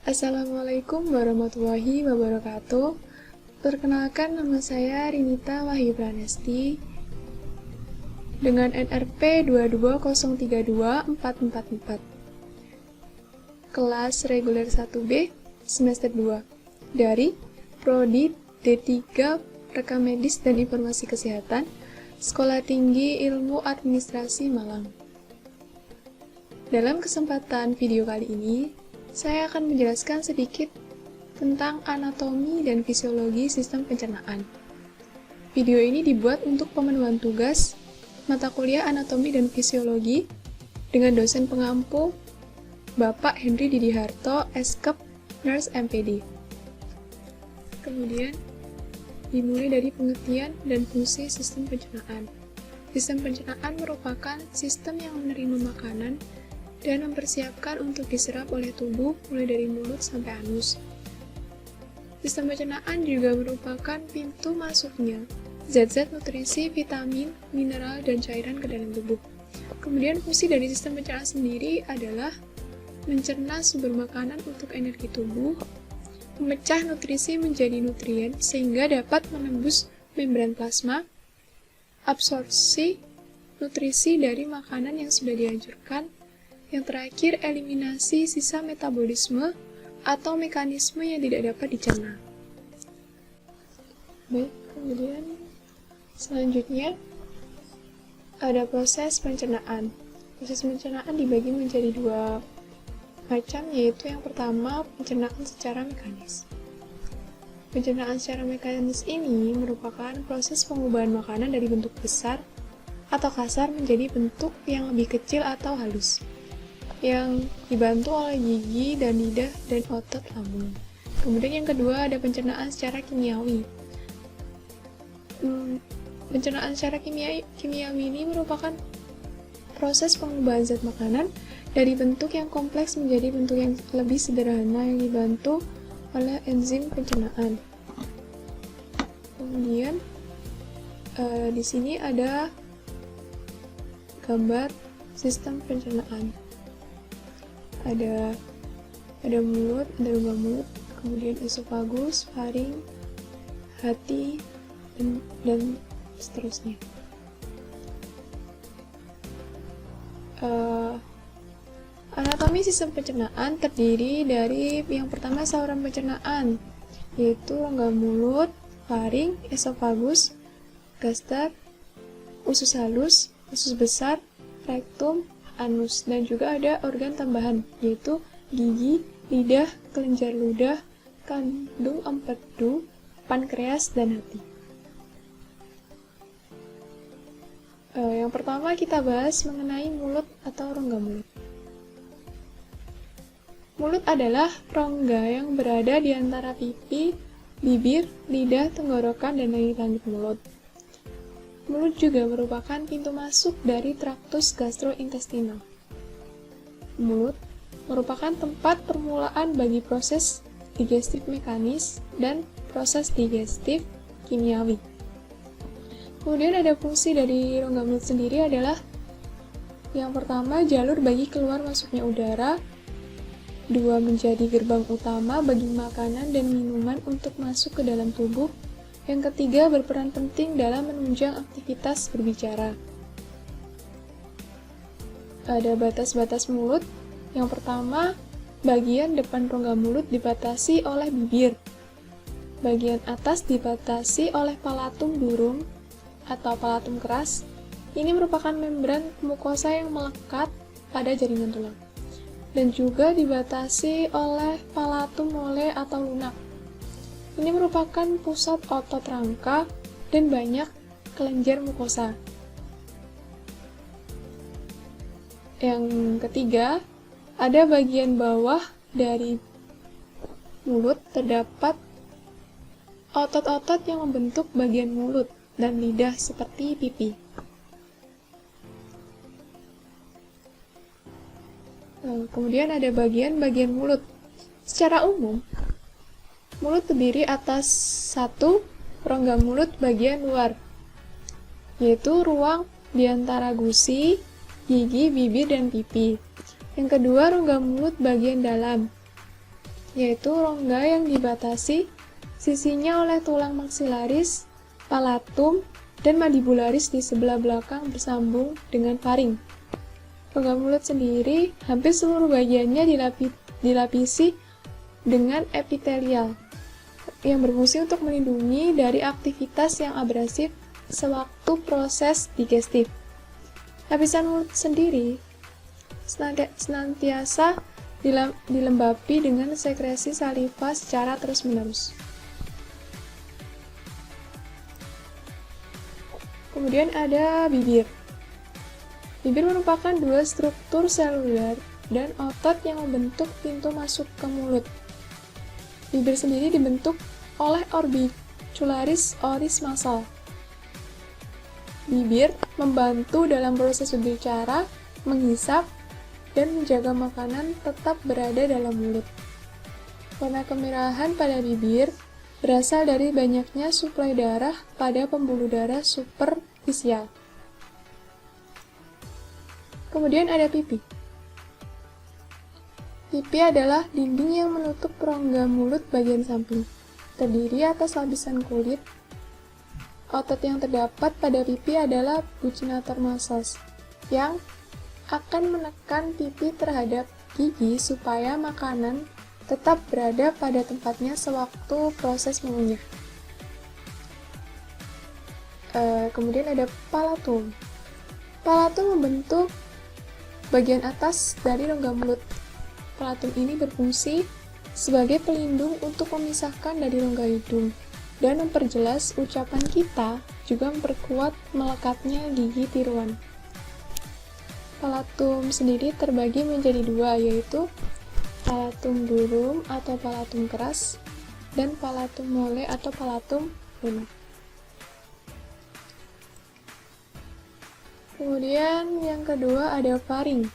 Assalamualaikum warahmatullahi wabarakatuh. Perkenalkan, nama saya Rinita Wahyu Pranesti dengan NRP 220324444. Kelas reguler 1B semester 2 dari Prodi D3 Rekam Medis dan Informasi Kesehatan, Sekolah Tinggi Ilmu Administrasi Malang. Dalam kesempatan video kali ini, saya akan menjelaskan sedikit tentang anatomi dan fisiologi sistem pencernaan. Video ini dibuat untuk pemenuhan tugas mata kuliah anatomi dan fisiologi dengan dosen pengampu Bapak Henry Didi Harto, Eskep, Nurse MPD. Kemudian, dimulai dari pengertian dan fungsi sistem pencernaan. Sistem pencernaan merupakan sistem yang menerima makanan dan mempersiapkan untuk diserap oleh tubuh mulai dari mulut sampai anus. Sistem pencernaan juga merupakan pintu masuknya zat-zat nutrisi, vitamin, mineral, dan cairan ke dalam tubuh. Kemudian fungsi dari sistem pencernaan sendiri adalah mencerna sumber makanan untuk energi tubuh, memecah nutrisi menjadi nutrien sehingga dapat menembus membran plasma, absorpsi nutrisi dari makanan yang sudah dihancurkan. Yang terakhir, eliminasi sisa metabolisme atau mekanisme yang tidak dapat dicerna. Baik, kemudian selanjutnya ada proses pencernaan. Proses pencernaan dibagi menjadi dua macam, yaitu yang pertama pencernaan secara mekanis. Pencernaan secara mekanis ini merupakan proses pengubahan makanan dari bentuk besar atau kasar menjadi bentuk yang lebih kecil atau halus, yang dibantu oleh gigi dan lidah dan otot lambung. Kemudian yang kedua ada pencernaan secara kimiawi. Pencernaan secara kimiawi ini merupakan proses pengubahan zat makanan dari bentuk yang kompleks menjadi bentuk yang lebih sederhana yang dibantu oleh enzim pencernaan. Kemudian di sini ada gambar sistem pencernaan. Ada mulut, ada rongga mulut, kemudian esofagus, faring, hati, dan seterusnya. Anatomi sistem pencernaan terdiri dari yang pertama saluran pencernaan, yaitu rongga mulut, faring, esofagus, gaster, usus halus, usus besar, rektum, anus, dan juga ada organ tambahan, yaitu gigi, lidah, kelenjar ludah, kandung empedu, pankreas, dan hati. Yang pertama kita bahas mengenai mulut atau rongga mulut. Mulut adalah rongga yang berada di antara pipi, bibir, lidah, tenggorokan, dan langit-langit mulut. Mulut juga merupakan pintu masuk dari traktus gastrointestinal. Mulut merupakan tempat permulaan bagi proses digestif mekanis dan proses digestif kimiawi. Kemudian ada fungsi dari rongga mulut sendiri adalah yang pertama jalur bagi keluar masuknya udara, dua menjadi gerbang utama bagi makanan dan minuman untuk masuk ke dalam tubuh. Yang ketiga, berperan penting dalam menunjang aktivitas berbicara. Ada batas-batas mulut. Yang pertama, bagian depan rongga mulut dibatasi oleh bibir. Bagian atas dibatasi oleh palatum durum atau palatum keras. Ini merupakan membran mukosa yang melekat pada jaringan tulang. Dan juga dibatasi oleh palatum mole atau lunak. Ini merupakan pusat otot rangka dan banyak kelenjar mukosa. Yang ketiga, ada bagian bawah dari mulut terdapat otot-otot yang membentuk bagian mulut dan lidah seperti pipi. Kemudian ada bagian-bagian mulut. Secara umum, mulut terdiri atas satu rongga mulut bagian luar, yaitu ruang di antara gusi, gigi, bibir, dan pipi. Yang kedua, rongga mulut bagian dalam, yaitu rongga yang dibatasi sisinya oleh tulang maksilaris, palatum, dan mandibularis di sebelah belakang bersambung dengan faring. Rongga mulut sendiri, hampir seluruh bagiannya dilapisi dengan epitelial, yang berfungsi untuk melindungi dari aktivitas yang abrasif sewaktu proses digestif. Lapisan mulut sendiri senantiasa dilembapi dengan sekresi saliva secara terus-menerus. Kemudian ada bibir. Bibir merupakan dua struktur seluler dan otot yang membentuk pintu masuk ke mulut. Bibir sendiri dibentuk oleh orbicularis oris muscle. Bibir membantu dalam proses berbicara, menghisap, dan menjaga makanan tetap berada dalam mulut. Warna kemerahan pada bibir berasal dari banyaknya suplai darah pada pembuluh darah superfisial. Kemudian ada pipi. Pipi adalah dinding yang menutup rongga mulut bagian samping, terdiri atas lapisan kulit. Otot yang terdapat pada pipi adalah buccinator muscles, yang akan menekan pipi terhadap gigi supaya makanan tetap berada pada tempatnya sewaktu proses mengunyah. Kemudian ada palatum. Palatum membentuk bagian atas dari rongga mulut. Palatum ini berfungsi sebagai pelindung untuk memisahkan dari rongga hidung dan memperjelas ucapan kita, juga memperkuat melekatnya gigi tiruan. Palatum sendiri terbagi menjadi dua, yaitu palatum durum atau palatum keras dan palatum mole atau palatum lunak. Kemudian yang kedua ada faring.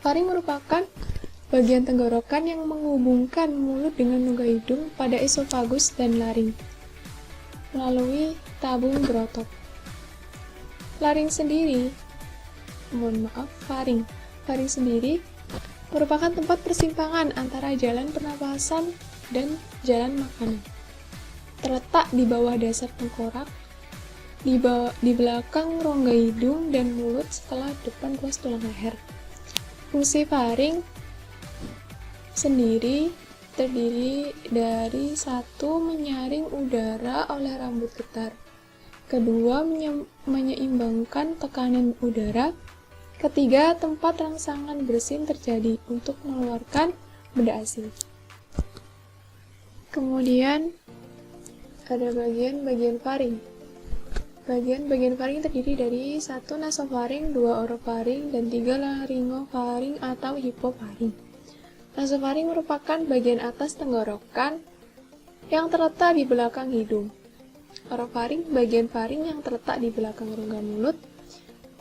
Faring merupakan bagian tenggorokan yang menghubungkan mulut dengan rongga hidung pada esofagus dan laring melalui tabung berotot. Faring sendiri merupakan tempat persimpangan antara jalan pernapasan dan jalan makanan. Terletak di bawah dasar tengkorak, di belakang rongga hidung dan mulut setelah depan ruas tulang leher. Fungsi faring sendiri terdiri dari satu, menyaring udara oleh rambut getar. Kedua, menyeimbangkan tekanan udara. Ketiga, tempat rangsangan bersin terjadi untuk mengeluarkan benda asing. Kemudian ada bagian-bagian faring. Bagian-bagian faring terdiri dari 1 nasofaring, 2 orofaring, dan 3 laryngofaring atau hipofaring. Nasofaring merupakan bagian atas tenggorokan yang terletak di belakang hidung. Orofaring bagian faring yang terletak di belakang rongga mulut.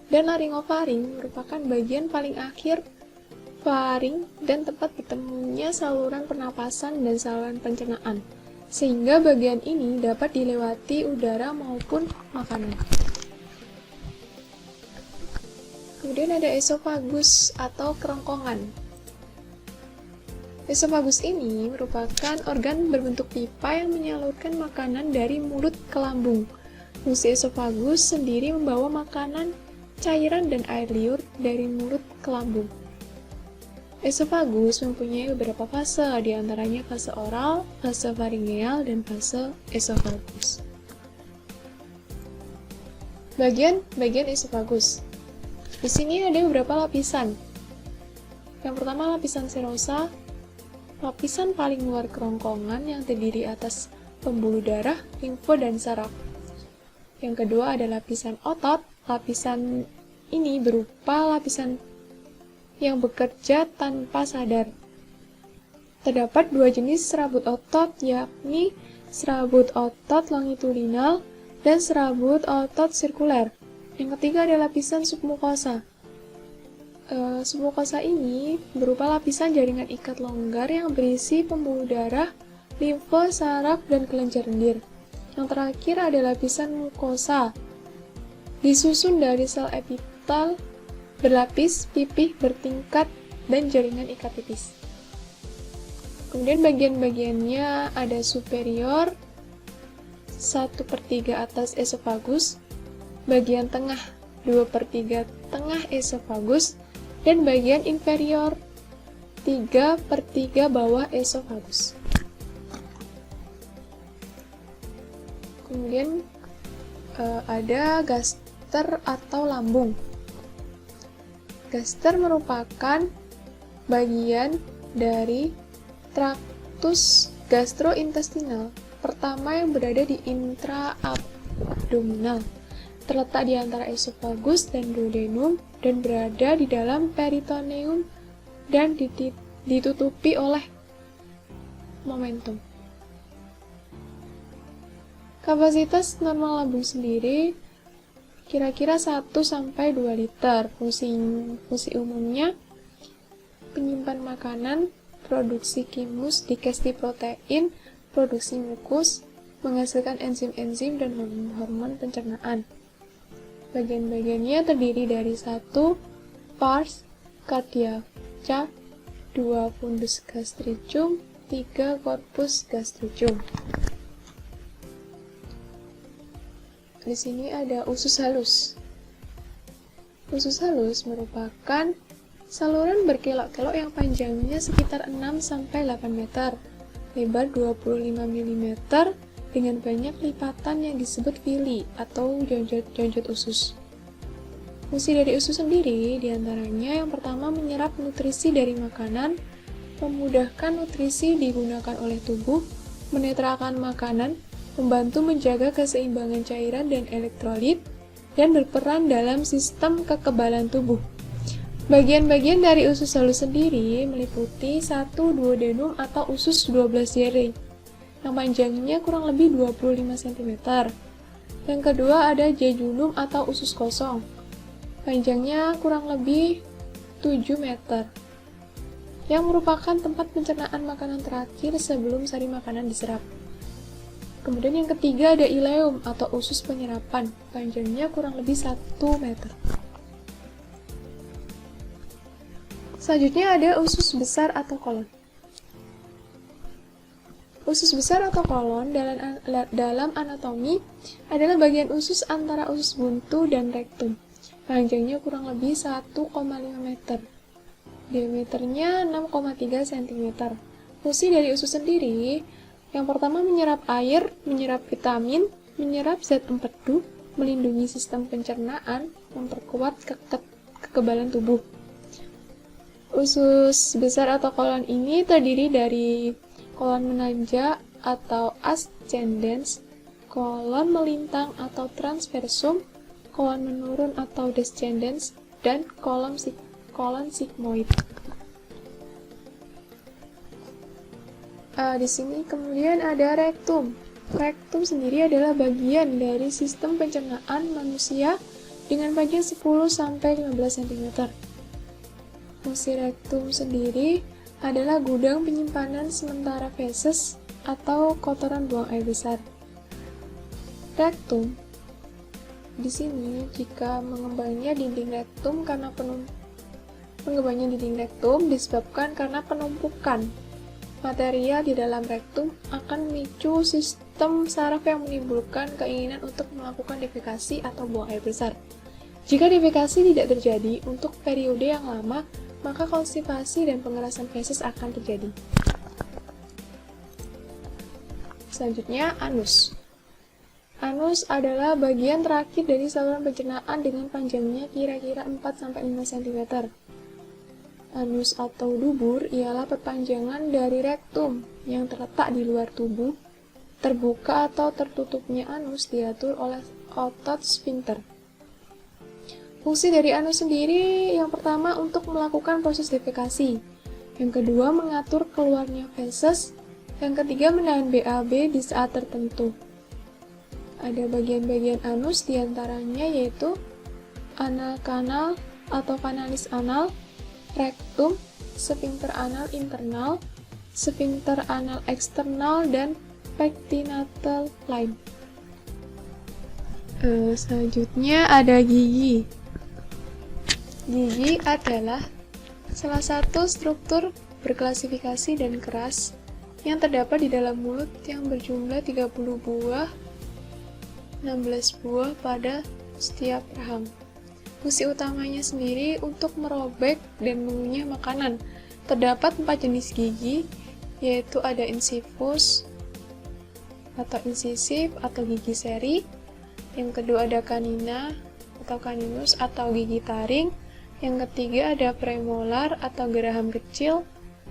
Dan laryngofaring merupakan bagian paling akhir faring dan tempat bertemunya saluran pernapasan dan saluran pencernaan, sehingga bagian ini dapat dilewati udara maupun makanan. Kemudian ada esofagus atau kerongkongan. Esofagus ini merupakan organ berbentuk pipa yang menyalurkan makanan dari mulut ke lambung. Fungsi esofagus sendiri membawa makanan, cairan, dan air liur dari mulut ke lambung. Esofagus mempunyai beberapa fase, di antaranya fase oral, fase faringeal, dan fase esofagus. Bagian esofagus. Di sini ada beberapa lapisan. Yang pertama lapisan serosa, lapisan paling luar kerongkongan yang terdiri atas pembuluh darah, limfe, dan saraf. Yang kedua ada lapisan otot. Lapisan ini berupa lapisan yang bekerja tanpa sadar. Terdapat 2 jenis serabut otot, yakni serabut otot longitudinal dan serabut otot sirkuler. Yang ketiga ada lapisan submukosa. Submukosa ini berupa lapisan jaringan ikat longgar yang berisi pembuluh darah, limfe, saraf, dan kelenjar lendir. Yang terakhir ada lapisan mukosa, disusun dari sel epitel berlapis, pipih bertingkat, dan jaringan ikat tipis. Kemudian bagian-bagiannya ada superior, 1/3 atas esofagus, bagian tengah 2/3 tengah esofagus, dan bagian inferior 3/3 bawah esofagus. Kemudian ada gaster atau lambung. Gaster merupakan bagian dari traktus gastrointestinal pertama yang berada di intraabdominal, terletak di antara esofagus dan duodenum dan berada di dalam peritoneum dan ditutupi oleh momentum. Kapasitas normal lambung sendiri kira-kira 1-2 liter. Fungsi umumnya penyimpan makanan, produksi kimus, digesti protein, produksi mukus, menghasilkan enzim-enzim dan hormon pencernaan. Bagian-bagiannya terdiri dari 1 pars cardiaca, 2 fundus gastricum, 3 corpus gastricum. Di sini ada usus halus. Usus halus merupakan saluran berkelok-kelok yang panjangnya sekitar 6-8 meter, lebar 25 mm, dengan banyak lipatan yang disebut villi atau jonjot usus. Fungsi dari usus sendiri diantaranya yang pertama menyerap nutrisi dari makanan, memudahkan nutrisi digunakan oleh tubuh, menetralkan makanan, membantu menjaga keseimbangan cairan dan elektrolit, dan berperan dalam sistem kekebalan tubuh. Bagian-bagian dari usus halus sendiri meliputi 1 duodenum atau usus 12 jari, yang panjangnya kurang lebih 25 cm. Yang kedua ada jejunum atau usus kosong, panjangnya kurang lebih 7 meter, yang merupakan tempat pencernaan makanan terakhir sebelum sari makanan diserap. Kemudian yang ketiga ada ileum atau usus penyerapan, panjangnya kurang lebih 1 meter. Selanjutnya ada usus besar atau kolon. Usus besar atau kolon dalam anatomi adalah bagian usus antara usus buntu dan rektum. Panjangnya kurang lebih 1,5 meter. Diameternya 6,3 cm. Fungsi dari usus sendiri yang pertama menyerap air, menyerap vitamin, menyerap zat empedu, melindungi sistem pencernaan, memperkuat kekebalan tubuh. Usus besar atau kolon ini terdiri dari kolon menanjak atau ascendens, kolon melintang atau transversum, kolon menurun atau descendens, dan kolon sigmoid. Di sini kemudian ada rektum. Rektum sendiri adalah bagian dari sistem pencernaan manusia dengan panjang 10-15 cm. Fungsi rektum sendiri adalah gudang penyimpanan sementara feses atau kotoran buang air besar. Rektum di sini jika mengembangnya dinding rektum disebabkan karena penumpukan material di dalam rektum akan memicu sistem saraf yang menimbulkan keinginan untuk melakukan defekasi atau buang air besar. Jika defekasi tidak terjadi untuk periode yang lama, maka konstipasi dan pengerasan feses akan terjadi. Selanjutnya, anus. Anus adalah bagian terakhir dari saluran pencernaan dengan panjangnya kira-kira 4-5 cm. Anus atau dubur ialah perpanjangan dari rektum yang terletak di luar tubuh. Terbuka atau tertutupnya anus diatur oleh otot sphincter. Fungsi dari anus sendiri yang pertama untuk melakukan proses defekasi, yang kedua mengatur keluarnya feses, yang ketiga menahan BAB di saat tertentu. Ada bagian-bagian anus diantaranya yaitu anal kanal atau kanalis anal, rektum, sphincter anal internal, sphincter anal eksternal, dan pectinatal line. Selanjutnya ada gigi. Gigi adalah Salah satu struktur berklasifikasi dan keras yang terdapat di dalam mulut yang berjumlah 30 buah, 16 buah pada setiap rahang. Fungsi utamanya sendiri untuk merobek dan mengunyah makanan. Terdapat 4 jenis gigi, yaitu ada insifus atau incisif atau gigi seri. Yang kedua ada canina atau caninus atau gigi taring. Yang ketiga ada premolar atau geraham kecil.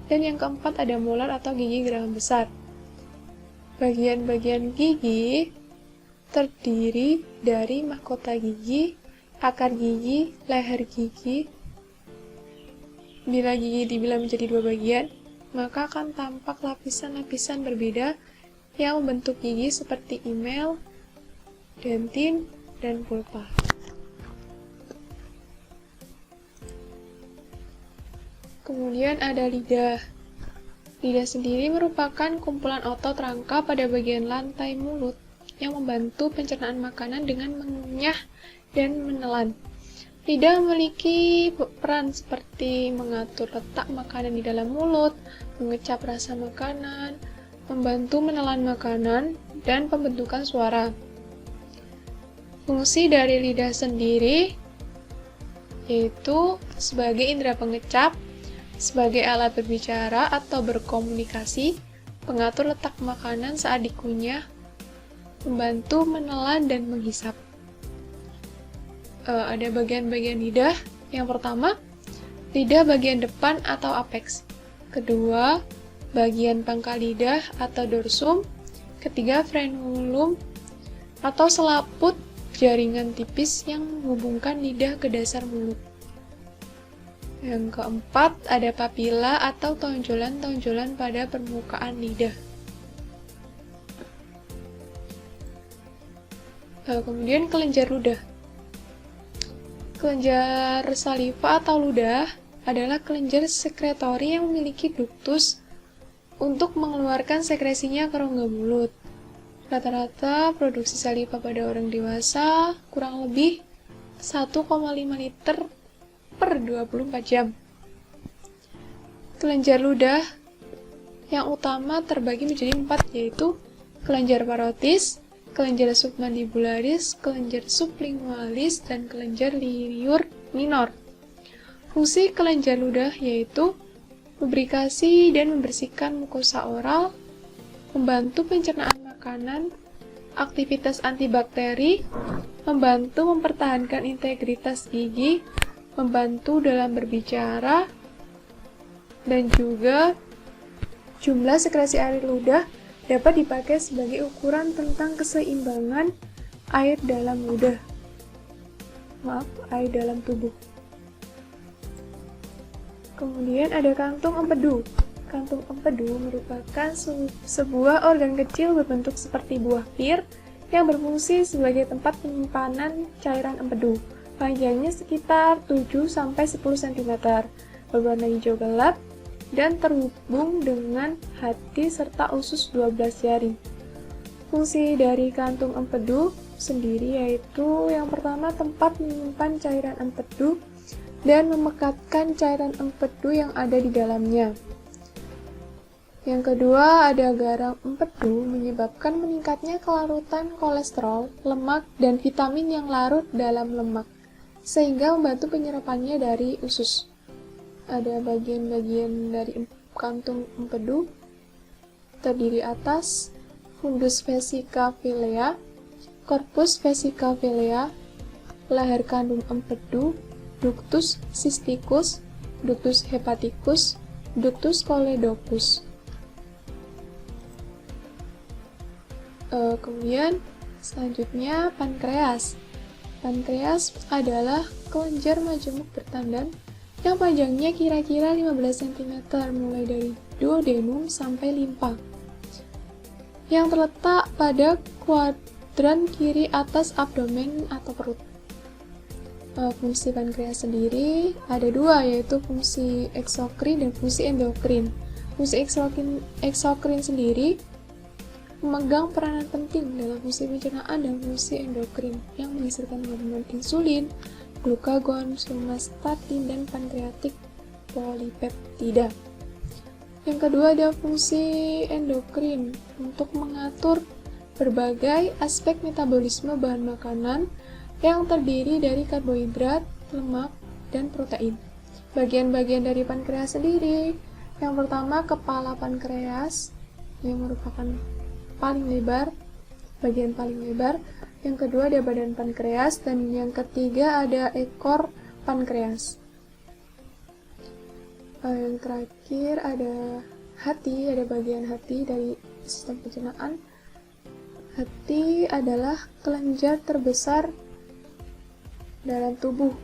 Dan yang keempat ada molar atau gigi geraham besar. Bagian-bagian gigi terdiri dari mahkota gigi, akar gigi, leher gigi. Bila gigi dibelah menjadi 2 bagian, maka akan tampak lapisan-lapisan berbeda yang membentuk gigi seperti email, dentin, dan pulpa. Kemudian ada lidah. Lidah sendiri merupakan kumpulan otot rangka pada bagian lantai mulut yang membantu pencernaan makanan dengan mengunyah dan menelan. Lidah memiliki peran seperti mengatur letak makanan di dalam mulut, mengecap rasa makanan, membantu menelan makanan, dan pembentukan suara. Fungsi dari lidah sendiri yaitu sebagai indera pengecap, sebagai alat berbicara atau berkomunikasi, pengatur letak makanan saat dikunyah, membantu menelan dan menghisap. Ada bagian-bagian lidah. Yang pertama, lidah bagian depan atau apex. Kedua, bagian pangkal lidah atau dorsum. Ketiga, frenulum atau selaput jaringan tipis yang menghubungkan lidah ke dasar mulut. Yang keempat, ada papila atau tonjolan-tonjolan pada permukaan lidah. Kemudian kelenjar ludah. Kelenjar saliva atau ludah adalah kelenjar sekretori yang memiliki duktus untuk mengeluarkan sekresinya ke rongga mulut. Rata-rata produksi saliva pada orang dewasa kurang lebih 1,5 liter per 24 jam. Kelenjar ludah yang utama terbagi menjadi 4, yaitu kelenjar parotis, kelenjar submandibularis, kelenjar sublingualis, dan kelenjar liur minor. Fungsi kelenjar ludah yaitu lubrikasi dan membersihkan mukosa oral, membantu pencernaan makanan, aktivitas antibakteri, membantu mempertahankan integritas gigi, membantu dalam berbicara, dan juga jumlah sekresi air ludah dapat dipakai sebagai ukuran tentang keseimbangan air dalam ludah. Air dalam tubuh. Kemudian ada kantung empedu. Kantung empedu merupakan sebuah organ kecil berbentuk seperti buah pir yang berfungsi sebagai tempat penyimpanan cairan empedu. Panjangnya sekitar 7-10 cm, berwarna hijau gelap, dan terhubung dengan hati serta usus 12 jari. Fungsi dari kantung empedu sendiri yaitu yang pertama tempat menyimpan cairan empedu dan memekatkan cairan empedu yang ada di dalamnya. Yang kedua, ada garam empedu menyebabkan meningkatnya kelarutan kolesterol, lemak, dan vitamin yang larut dalam lemak, sehingga membantu penyerapannya dari usus. Ada bagian-bagian dari kantung empedu, terdiri atas fundus vesicavillea, corpus vesicavillea, leher kandung empedu, ductus cysticus, ductus hepaticus, ductus choledocus. Kemudian selanjutnya pankreas. Pankreas adalah kelenjar majemuk bertandan yang panjangnya kira-kira 15 cm mulai dari duodenum sampai limpa, yang terletak pada kuadran kiri atas abdomen atau perut. Fungsi pankreas sendiri ada dua, yaitu fungsi eksokrin dan fungsi endokrin. Fungsi eksokrin sendiri memegang peranan penting dalam fungsi pencernaan dan fungsi endokrin yang menghasilkan hormon insulin, glukagon, somatostatin, dan pankreatik polipeptida. Yang kedua ada fungsi endokrin untuk mengatur berbagai aspek metabolisme bahan makanan yang terdiri dari karbohidrat, lemak, dan protein. Bagian-bagian dari pankreas sendiri, yang pertama kepala pankreas yang merupakan paling lebar, bagian paling lebar. Yang kedua ada badan pankreas, dan yang ketiga ada ekor pankreas. Yang terakhir ada hati, ada bagian hati dari sistem pencernaan. Hati adalah kelenjar terbesar dalam tubuh,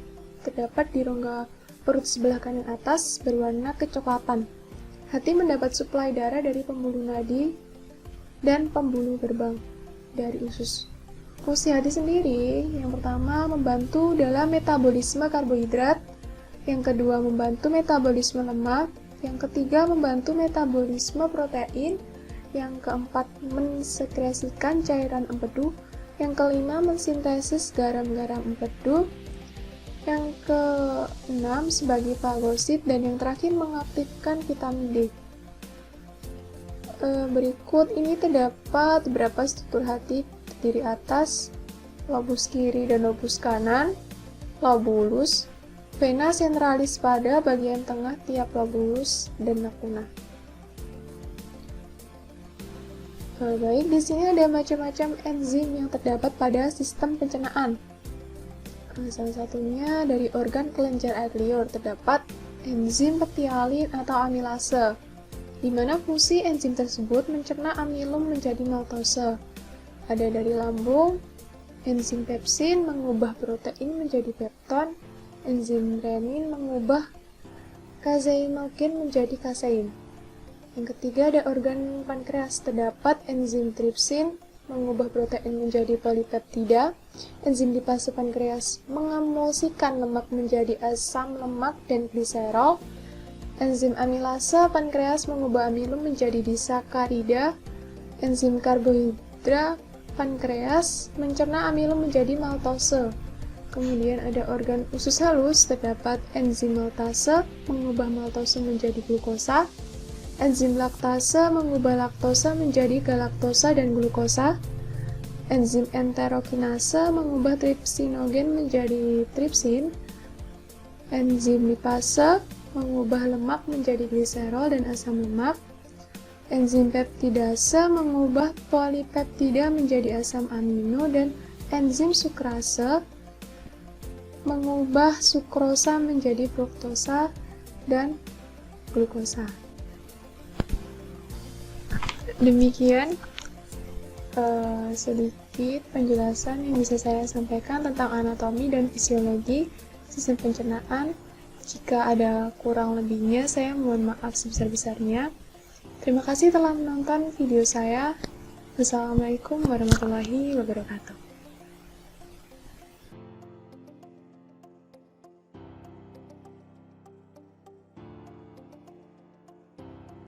terdapat di rongga perut sebelah kanan atas, berwarna kecoklatan. Hati mendapat suplai darah dari pembuluh nadi dan pembuluh gerbang dari usus. Fungsi hati sendiri, yang pertama membantu dalam metabolisme karbohidrat, yang kedua membantu metabolisme lemak, yang ketiga membantu metabolisme protein, yang keempat mensekresikan cairan empedu, yang kelima mensintesis garam-garam empedu, yang keenam sebagai fagosit, dan yang terakhir mengaktifkan vitamin D. Berikut ini terdapat beberapa struktur hati terdiri atas lobus kiri dan lobus kanan, lobulus, vena centralis pada bagian tengah tiap lobulus, dan lacuna. Baik, di sini ada macam-macam enzim yang terdapat pada sistem pencernaan. Salah satunya dari organ kelenjar air liur terdapat enzim pektialin atau amilase, di mana fungsi enzim tersebut mencerna amilum menjadi maltose. Ada dari lambung, enzim pepsin mengubah protein menjadi pepton, enzim renin mengubah kaseinogen menjadi kasein. Yang ketiga ada organ pankreas, terdapat enzim tripsin mengubah protein menjadi polipeptida, enzim lipase pankreas mengemulsikan lemak menjadi asam lemak dan gliserol, enzim amilase pankreas mengubah amilum menjadi disakarida, enzim karbohidrat pankreas mencerna amilum menjadi maltose. Kemudian ada organ usus halus, terdapat enzim maltase mengubah maltose menjadi glukosa, enzim laktase mengubah laktosa menjadi galaktosa dan glukosa, enzim enterokinase mengubah tripsinogen menjadi tripsin, enzim lipase mengubah lemak menjadi gliserol dan asam lemak, enzim peptidase mengubah polipeptida menjadi asam amino, dan enzim sukrase mengubah sukrosa menjadi fruktosa dan glukosa. Demikian sedikit penjelasan yang bisa saya sampaikan tentang anatomi dan fisiologi sistem pencernaan. Jika ada kurang lebihnya, saya mohon maaf sebesar-besarnya. Terima kasih telah menonton video saya. Wassalamualaikum warahmatullahi wabarakatuh.